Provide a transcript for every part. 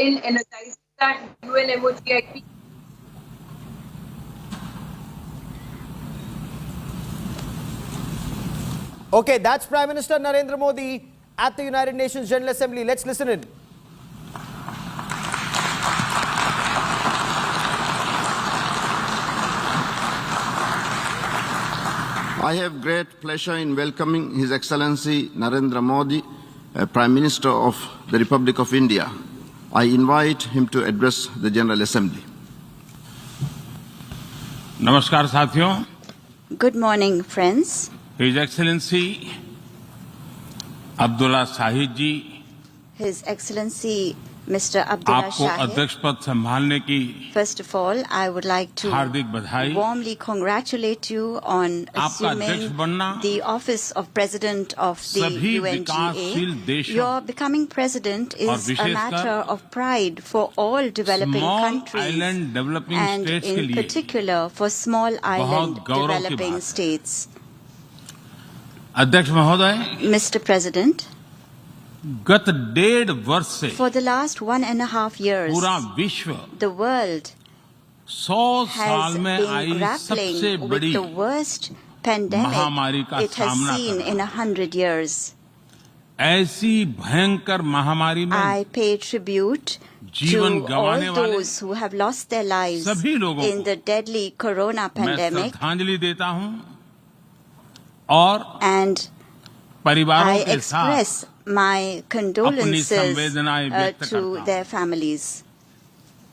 in energizing that UNMOGIP. Okay, that's Prime Minister Narendra Modi at the United Nations General Assembly. Let's listen in. I have great pleasure in welcoming His Excellency Narendra Modi, Prime Minister of the Republic of India. I invite him to address the General Assembly. नमस्कार साथियों. Good morning, friends. His Excellency Abdullah Shahid ji, His Excellency Mr. Abdullah आपको Shahid. अध्यक्ष पद संभालने की First of all, I would like to हार्दिक बधाई. warmly congratulate you on आपका अध्यक्ष assuming बनना the office of President of the सभी विकासशील UNGA. देशों Your becoming president और is a विशेषकर matter of pride for all developing small countries island developing and states के in लिए particular for small island गौरव की developing बात है. states. अध्यक्ष महोदय, Mr. President, गत 1.5 वर्ष से for the last 1.5 years, पूरा विश्व the world 100 साल has में been आई सबसे grappling with बड़ी the worst pandemic महामारी का it has सामना seen कर in रहा है. 100 years. ऐसी भयंकर महामारी में I pay tribute जीवन to गंवाने all वाले those who have lost their lives सभी लोगों in को the deadly corona मैं pandemic, श्रद्धांजलि देता हूं और and परिवारों I के साथ express my condolences संवेदनाएं व्यक्त to करता their families.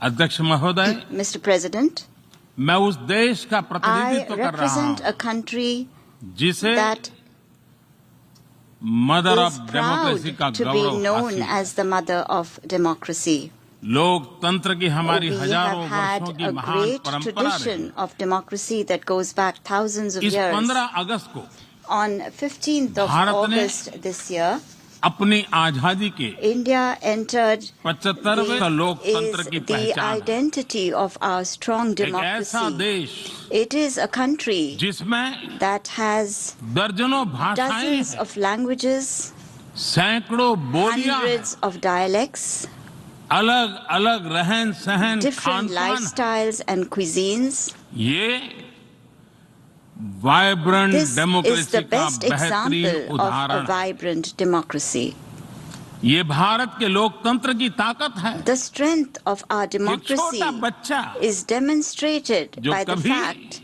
अध्यक्ष महोदय, Mr. President, मैं उस देश का I प्रतिनिधित्व कर रहा represent हूं a country जिसे that mother of is proud democracy का to be गौरव known हासिल. as the mother of democracy. लोकतंत्र की हमारी We हजारों have had वर्षों की a महान great परंपरा रही. tradition of democracy that goes back thousands of इस years. 15 अगस्त को On 15th of भारत ने August this year, अपनी आजादी के India entered 75वें लोकतंत्र is की the पहचान है. identity of our strong एक ऐसा democracy. देश It is a country जिसमें that has दर्जनों भाषाएं dozens हैं, of languages, सैकड़ों बोलियां हैं, hundreds of dialects, अलग अलग रहन सहन different खान पान. lifestyles and cuisines. ये vibrant This is democracy the का best बेहतरीन example of a उदाहरण है. vibrant democracy. ये भारत के लोकतंत्र की ताकत है. The strength of our एक democracy छोटा बच्चा is demonstrated जो by the कभी fact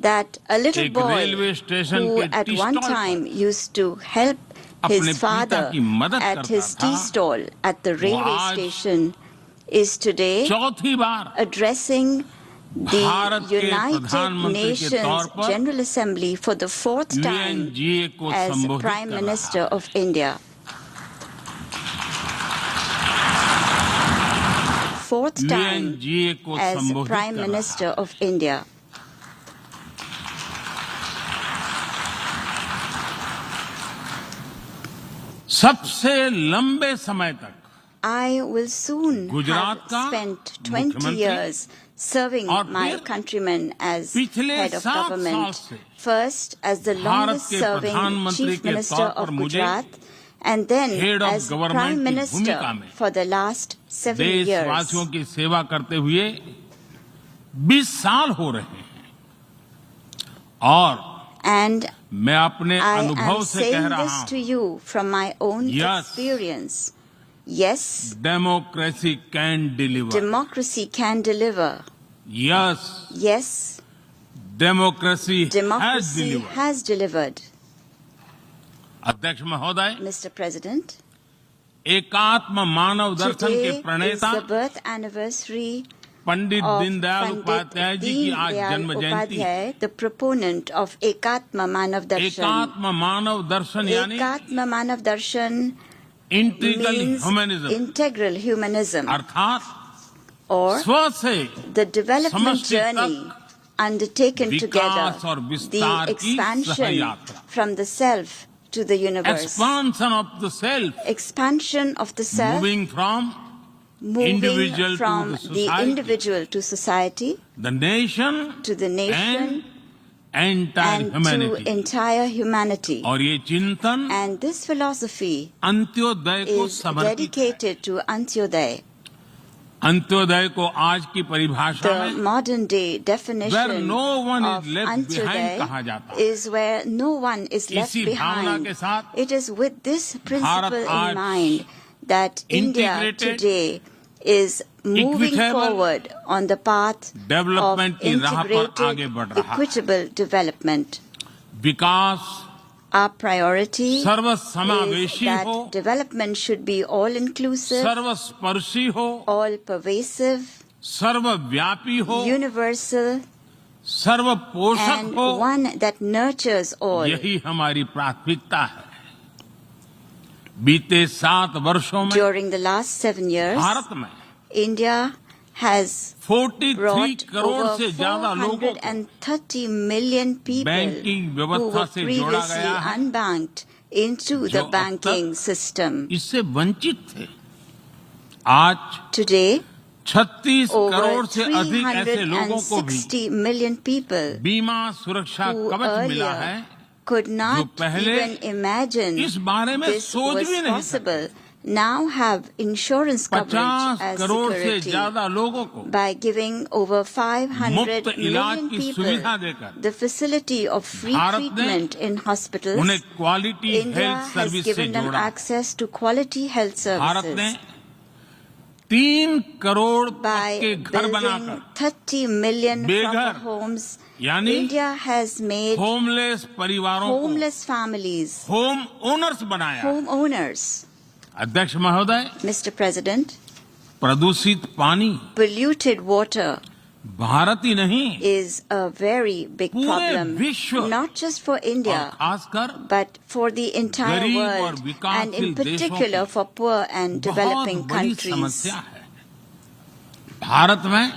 that a little एक boy रेलवे स्टेशन who के at टी one स्टॉल पर time used to help अपने his पिता father की मदद at करता his था, tea stall at the railway आज station is today चौथी बार addressing the भारत के United प्रधानमंत्री के तौर Nations पर General Assembly for the fourth time UNGA को as संबोधित Prime कर रहा Minister है. of India. Fourth time UNGA को as संबोधित Prime कर रहा है. Minister of India. सबसे लंबे समय तक I will soon Gujarat have का spent 20 मुख्यमंत्री years serving और my फिर countrymen as पिछले head of 7 साल government. से First as the Bharat longest के serving प्रधानमंत्री Chief के Minister तौर पर of मुझे Gujarat and then Head of as Government Prime की Minister भूमिका में for the last 7 years. देशवासियों की सेवा करते हुए 20 साल हो रहे हैं और And मैं अपने I अनुभव am से कह saying रहा this to हूं, you from my own Yes. experience. Yes, democracy can deliver. democracy can deliver. Yes, Yes, democracy has democracy deliver. has delivered. अध्यक्ष महोदय, Mr. President, एकात्म मानव दर्शन today के is प्रणेता the birth anniversary Pandit of Deendayal Pandit Upadhyay ji की Deen आज Dayal जन्म जयंती है. Upadhyay, the proponent of Ekatma Manav Darshan. एकात्म मानव दर्शन यानी Ekatma Manav Darshan integral means humanism, integral humanism, अर्थात or स्व से the development समष्टि journey तक undertaken विकास together, और the विस्तार की expansion सहयात्रा. from the self to the universe, expansion of the self, expansion of the self, moving from moving individual to from the the society, individual to society, the nation to the nation, and entire and humanity. to entire humanity. और ये चिंतन And this philosophy Antyodaya को is समर्पित है. dedicated to Antyodaya. Antyodaya को आज की परिभाषा The में modern day where definition no one of is left behind कहा Antyodaya जाता है। is where no one is left इसी भावना behind. के साथ It is with this principle आज in mind that India integrated, today is moving equitable forward on the path of development की राह पर आगे integrated, बढ़ रहा है। equitable development. Vikas Our priority is सर्वसमावेशी हो, that development should be all-inclusive, सर्वस्पर्शी हो, all-pervasive, सर्वव्यापी हो, universal, सर्वपोषक and हो। one that nurtures all. यही हमारी प्राथमिकता है। बीते 7 वर्षों में During the last 7 years, Bharat में India has 43 brought crore over से ज्यादा लोगों को 430 million people बैंकिंग who व्यवस्था were से जोड़ा previously गया है, unbanked into जो the अब banking तक system. इससे वंचित थे। आज Today, 36 over करोड़ से अधिक ऐसे लोगों को भी 360 million people बीमा सुरक्षा who कवच मिला है, earlier could not पहले even imagine इस बारे में this सोच was भी नहीं possible, now have insurance 50 coverage as crore से security. ज्यादा लोगों को By giving over 500 मुफ्त इलाज million की people सुविधा देकर the facility of free Bharat ने treatment in hospitals, उन्हें quality India health has service से given them जोड़ा। access to quality health Bharat ने services. 3 करोड़ By के घर building बनाकर 30 million बेघर, proper homes, यानी India has made होमलेस परिवारों को homeless families होम ओनर्स बनाया। homeowners. अध्यक्ष महोदय, Mr. President, प्रदूषित पानी polluted water भारत ही नहीं is a very big पूरे problem, विश्व not just for और India, खासकर but for the entire गरीब और world, and विकासशील in देशों particular की for poor and बहुत developing बड़ी countries. समस्या है। भारत में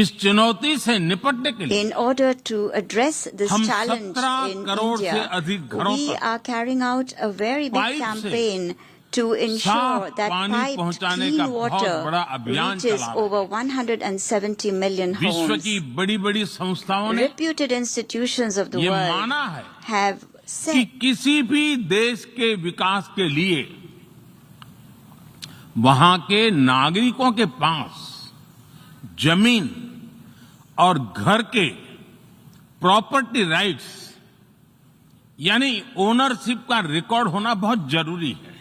इस चुनौती से निपटने के लिए In order to address this हम challenge 17 in करोड़ से India, अधिक घरों we तक are carrying out a very big pipe से campaign to ensure साफ that पानी piped पहुंचाने clean का बहुत बड़ा water अभियान reaches चला रहे हैं। over 170 million विश्व homes. की बड़ी-बड़ी संस्थाओं ने Reputed institutions of the ये world माना है have कि said किसी भी देश के विकास के लिए वहां के नागरिकों के पास जमीन और घर के प्रॉपर्टी राइट्स यानी ओनरशिप का रिकॉर्ड होना बहुत जरूरी है।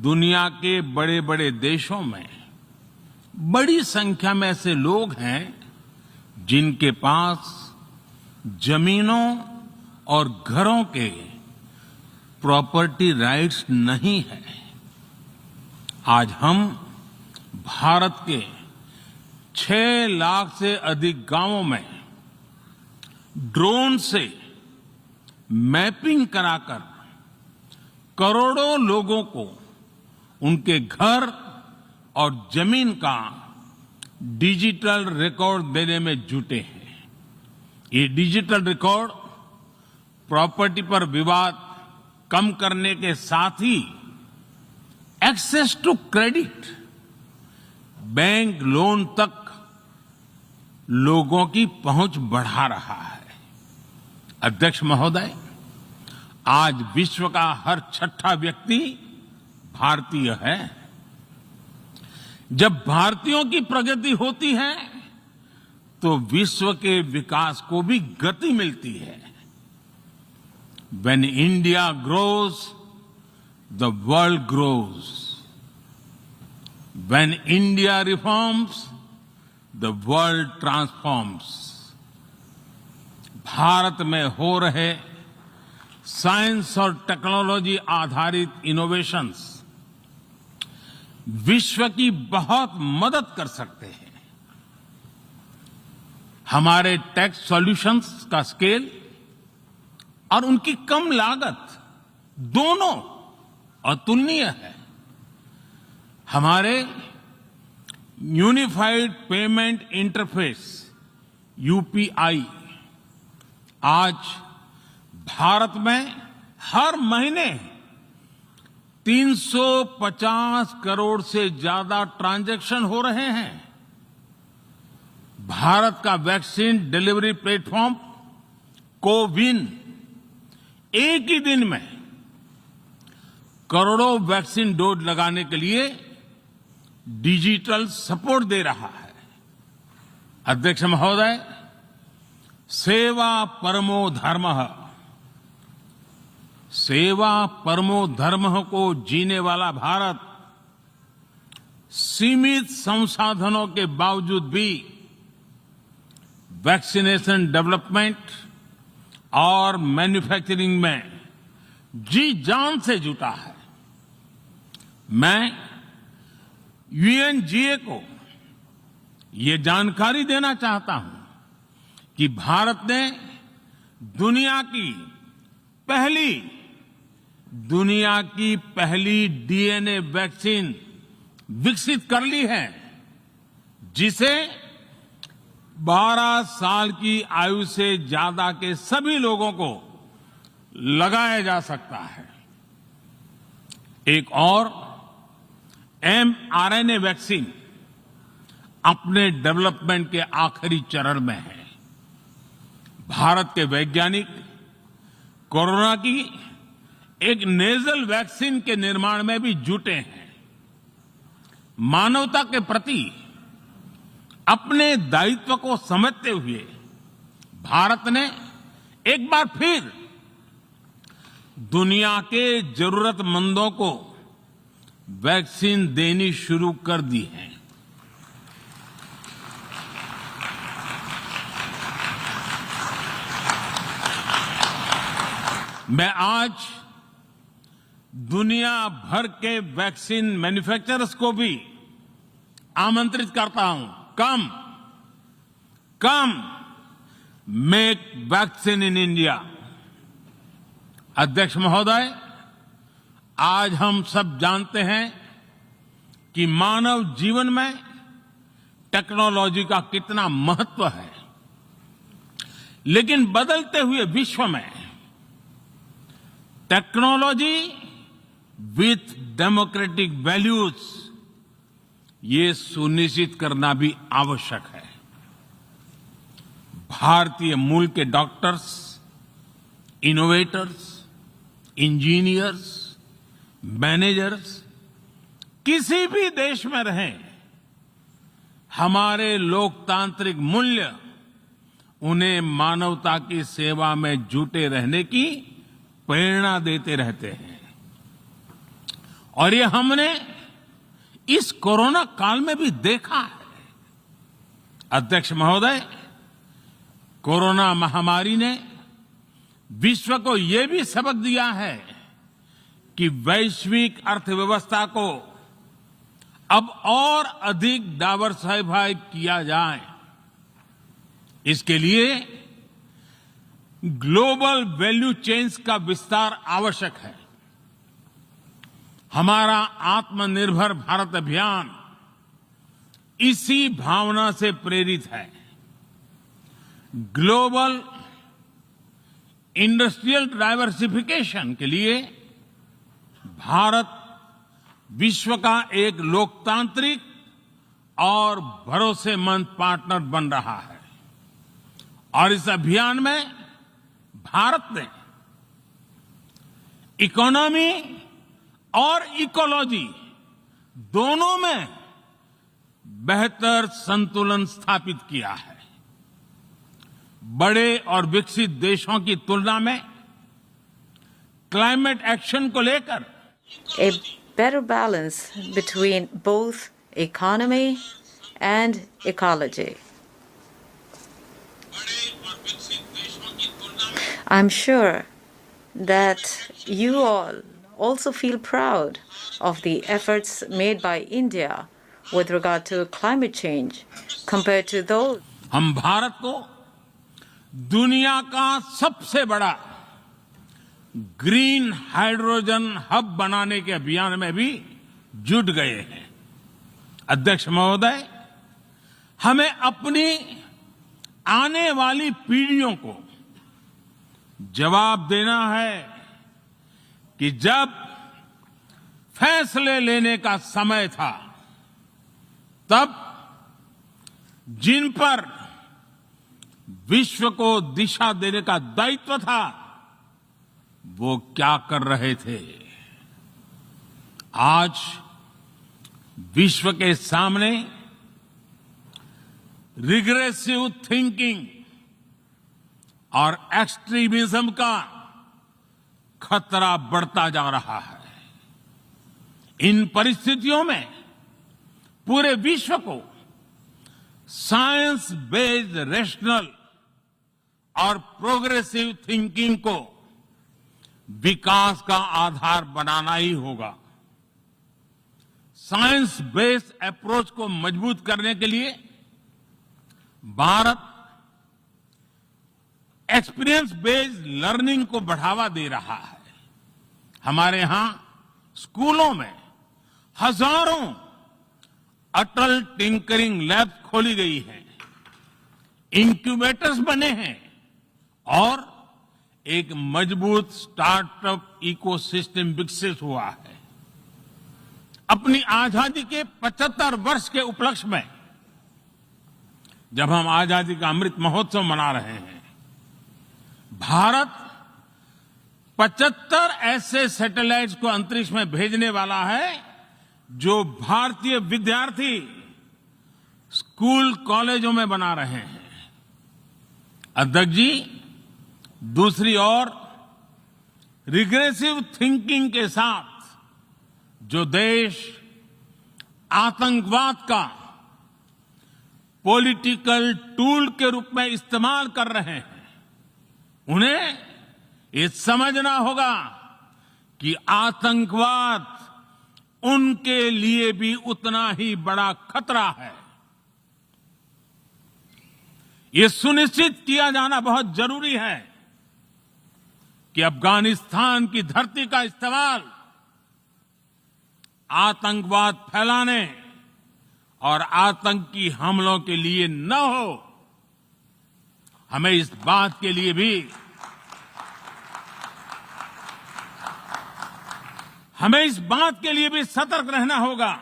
दुनिया के बड़े बड़े देशों में बड़ी संख्या में ऐसे लोग हैं जिनके पास जमीनों और घरों के प्रॉपर्टी राइट्स नहीं है। आज हम भारत के 6 लाख से अधिक गांवों में ड्रोन से मैपिंग कराकर करोड़ों लोगों को उनके घर और जमीन का डिजिटल रिकॉर्ड देने में जुटे हैं। ये डिजिटल रिकॉर्ड प्रॉपर्टी पर विवाद कम करने के साथ ही access to credit, bank loan तक लोगों की पहुंच बढ़ा रहा है। अध्यक्ष महोदय, आज विश्व का हर 6ठा व्यक्ति भारतीय है। जब भारतीयों की प्रगति होती है तो विश्व के विकास को भी गति मिलती है। When India grows, the world grows. When India reforms, the world transforms. Bharat में हो रहे साइंस और टेक्नोलॉजी आधारित इनोवेशंस विश्व की बहुत मदद कर सकते हैं। हमारे टेक सॉल्यूशंस का स्केल और उनकी कम लागत दोनों अतुलनीय है। हमारे यूनिफाइड पेमेंट इंटरफेस यूपीआई आज भारत में हर महीने 350 करोड़ से ज्यादा ट्रांजैक्शन हो रहे हैं। भारत का वैक्सीन डिलीवरी प्लेटफॉर्म कोविन एक ही दिन में करोड़ों वैक्सीन डोज लगाने के लिए डिजिटल सपोर्ट दे रहा है। अध्यक्ष महोदय, सेवा परमो धर्मः, सेवा परमो धर्मः को जीने वाला भारत सीमित संसाधनों के बावजूद भी वैक्सीनेशन डेवलपमेंट और मैन्युफैक्चरिंग में जी जान से जुटा है। मैं यूएनजीए को ये जानकारी देना चाहता हूं कि भारत ने दुनिया की पहली डीएनए वैक्सीन विकसित कर ली है, जिसे 12 साल की आयु से ज्यादा के सभी लोगों को लगाया जा सकता है। एक और mRNA वैक्सीन अपने डेवलपमेंट के आखिरी चरण में है। भारत के वैज्ञानिक कोरोना की एक नेजल वैक्सीन के निर्माण में भी जुटे हैं। मानवता के प्रति अपने दायित्व को समझते हुए भारत ने एक बार फिर दुनिया के जरूरतमंदों को वैक्सीन देनी शुरू कर दी है। मैं आज दुनिया भर के वैक्सीन मैन्युफैक्चरर्स को भी आमंत्रित करता हूं, कम मेक वैक्सीन इन इंडिया। अध्यक्ष महोदय, आज हम सब जानते हैं कि मानव जीवन में टेक्नोलॉजी का कितना महत्व है, लेकिन बदलते हुए विश्व में टेक्नोलॉजी विथ डेमोक्रेटिक वैल्यूज, ये सुनिश्चित करना भी आवश्यक है। भारतीय मूल के डॉक्टर्स, इनोवेटर्स, इंजीनियर्स, मैनेजर्स किसी भी देश में रहें, हमारे लोकतांत्रिक मूल्य उन्हें मानवता की सेवा में जुटे रहने की प्रेरणा देते रहते हैं। और ये हमने इस कोरोना काल में भी देखा है। अध्यक्ष महोदय, कोरोना महामारी ने विश्व को ये भी सबक दिया है कि वैश्विक अर्थव्यवस्था को अब और अधिक डाइवर्सिफाई किया जाए। इसके लिए ग्लोबल वैल्यू चेन्स का विस्तार आवश्यक है। हमारा आत्मनिर्भर भारत अभियान इसी भावना से प्रेरित है। ग्लोबल इंडस्ट्रियल डाइवर्सिफिकेशन के लिए भारत विश्व का एक लोकतांत्रिक और भरोसेमंद पार्टनर बन रहा है। और इस अभियान में भारत ने इकोनॉमी और इकोलॉजी दोनों में बेहतर संतुलन स्थापित किया है। बड़े और विकसित देशों की तुलना में क्लाइमेट एक्शन को लेकर a better balance between both economy and ecology. I'm sure that you all also feel proud of the efforts made by India with regard to climate change compared to those. हम भारत को दुनिया का सबसे बड़ा green hydrogen hub बनाने के अभियान में भी जुट गए हैं। अध्यक्ष महोदय, हमें अपनी आने वाली पीढ़ियों को जवाब देना है कि जब फैसले लेने का समय था, तब जिन पर विश्व को दिशा देने का दायित्व था, वो क्या कर रहे थे। आज विश्व के सामने रिग्रेसिव थिंकिंग और एक्सट्रीमिज्म का खतरा बढ़ता जा रहा है। इन परिस्थितियों में पूरे विश्व को साइंस बेस्ड रेशनल और प्रोग्रेसिव थिंकिंग को विकास का आधार बनाना ही होगा। साइंस बेस्ड अप्रोच को मजबूत करने के लिए भारत एक्सपीरियंस बेस्ड लर्निंग को बढ़ावा दे रहा है। हमारे यहां स्कूलों में हजारों अटल टिंकरिंग लैब खोली गई हैं, इंक्यूबेटर्स बने हैं और एक मजबूत स्टार्टअप इकोसिस्टम विकसित हुआ है। अपनी आजादी के 75 वर्ष के उपलक्ष्य में जब हम आजादी का अमृत महोत्सव मना रहे हैं, भारत 75 ऐसे सैटेलाइट्स को अंतरिक्ष में भेजने वाला है जो भारतीय विद्यार्थी स्कूल कॉलेजों में बना रहे हैं। अध्यक्ष जी, दूसरी ओर रिग्रेसिव थिंकिंग के साथ जो देश आतंकवाद का पॉलिटिकल टूल के रूप में इस्तेमाल कर रहे हैं, उन्हें ये समझना होगा कि आतंकवाद उनके लिए भी उतना ही बड़ा खतरा है। ये सुनिश्चित किया जाना बहुत जरूरी है कि अफगानिस्तान की धरती का इस्तेमाल आतंकवाद फैलाने और आतंकी हमलों के लिए न हो। हमें इस बात के लिए भी सतर्क रहना होगा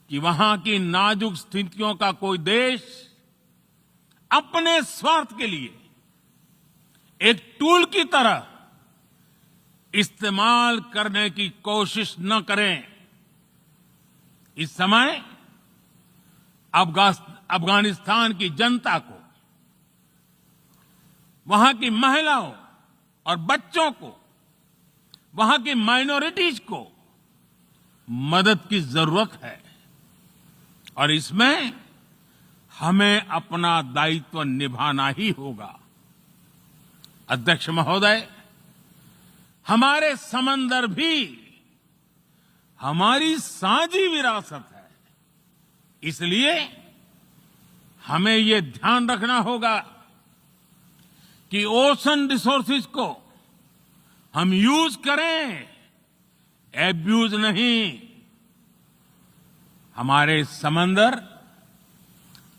कि वहां की नाजुक स्थितियों का कोई देश अपने स्वार्थ के लिए एक टूल की तरह इस्तेमाल करने की कोशिश न करें। इस समय अफगानिस्तान की जनता को, वहां की महिलाओं और बच्चों को, वहां की माइनॉरिटीज को मदद की जरूरत है और इसमें हमें अपना दायित्व निभाना ही होगा। अध्यक्ष महोदय, हमारे समंदर भी हमारी साझी विरासत है, इसलिए हमें ये ध्यान रखना होगा कि ओशन रिसोर्सेज को हम यूज करें, एब्यूज नहीं। हमारे समंदर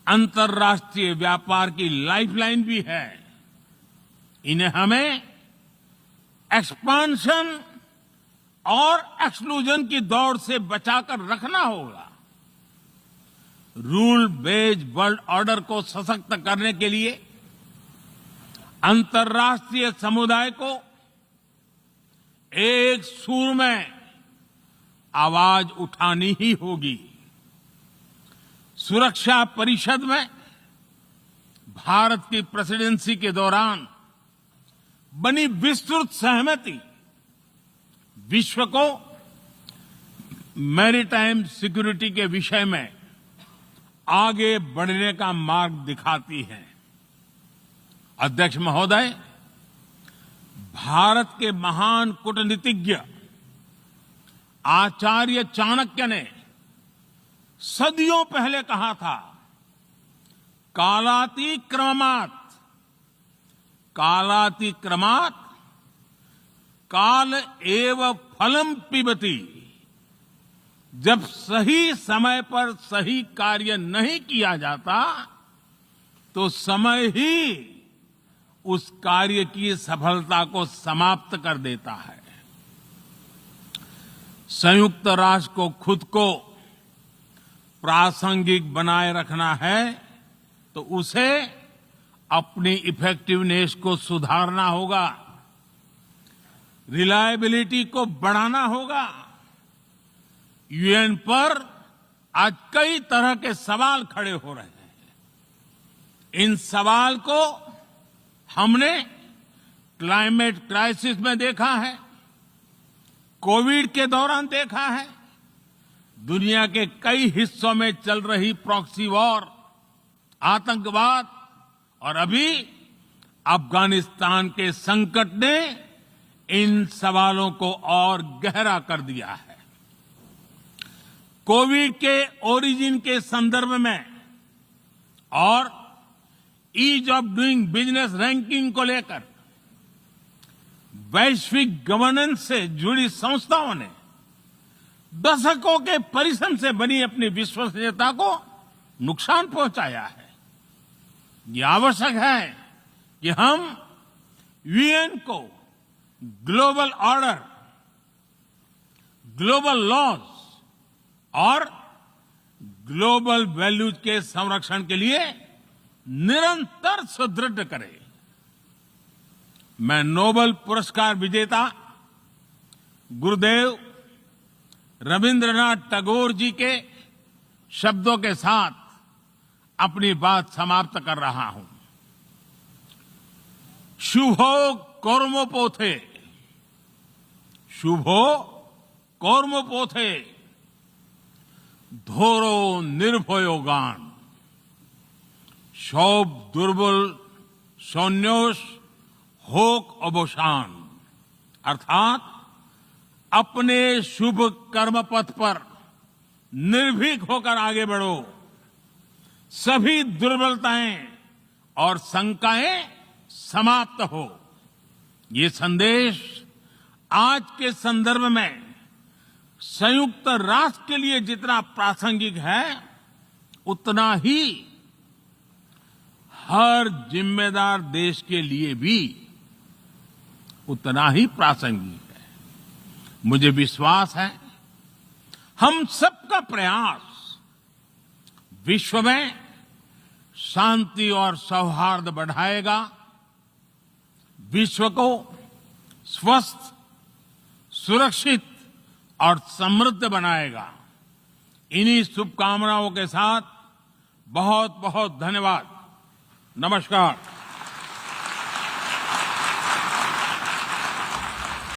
अंतर्राष्ट्रीय व्यापार की लाइफलाइन भी है। इन्हें हमें एक्सपांशन और एक्सक्लूजन की दौड़ से बचाकर रखना होगा। रूल बेस्ड वर्ल्ड ऑर्डर को सशक्त करने के लिए अंतर्राष्ट्रीय समुदाय को एक सुर में आवाज उठानी ही होगी। सुरक्षा परिषद में भारत की प्रेसिडेंसी के दौरान बनी विस्तृत सहमति विश्व को मैरीटाइम सिक्योरिटी के विषय में आगे बढ़ने का मार्ग दिखाती है। अध्यक्ष महोदय, भारत के महान कूटनीतिज्ञ आचार्य चाणक्य ने सदियों पहले कहा था, कालातिक्रमात् काल एव फलम पिबति। जब सही समय पर सही कार्य नहीं किया जाता तो समय ही उस कार्य की सफलता को समाप्त कर देता है। संयुक्त राष्ट्र को खुद को प्रासंगिक बनाए रखना है तो उसे अपनी इफेक्टिवनेस को सुधारना होगा, रिलायबिलिटी को बढ़ाना होगा, यूएन पर आज कई तरह के सवाल खड़े हो रहे हैं। इन सवाल को हमने क्लाइमेट क्राइसिस में देखा है, कोविड के दौरान देखा है, दुनिया के कई हिस्सों में चल रही प्रॉक्सी वॉर, आतंकवाद और अभी अफगानिस्तान के संकट ने इन सवालों को और गहरा कर दिया है। कोविड के ओरिजिन के संदर्भ में और ease of doing business ranking को लेकर वैश्विक गवर्नेंस से जुड़ी संस्थाओं ने दशकों के परिश्रम से बनी अपनी विश्वसनीयता को नुकसान पहुंचाया है। ये आवश्यक है कि हम यूएन को ग्लोबल ऑर्डर, ग्लोबल लॉज और ग्लोबल वैल्यूज के संरक्षण के लिए निरंतर सुदृढ़ करें। मैं नोबेल पुरस्कार विजेता गुरुदेव रविंद्रनाथ टैगोर जी के शब्दों के साथ अपनी बात समाप्त कर रहा हूं। शुभो कर्मोपोथे, शुभो कर्मोपोथे, धोरो निर्भयोगान, सौब दुर्बल सौन्योष होक अवसान। अर्थात अपने शुभ कर्म पथ पर निर्भीक होकर आगे बढ़ो, सभी दुर्बलताएं और शंकाएं समाप्त हो। ये संदेश आज के संदर्भ में संयुक्त राष्ट्र के लिए जितना प्रासंगिक है, उतना ही हर जिम्मेदार देश के लिए भी उतना ही प्रासंगिक है। मुझे विश्वास है हम सबका प्रयास विश्व में शांति और सौहार्द बढ़ाएगा, विश्व को स्वस्थ, सुरक्षित और समृद्ध बनाएगा। इन्हीं शुभकामनाओं के साथ बहुत बहुत धन्यवाद। नमस्कार।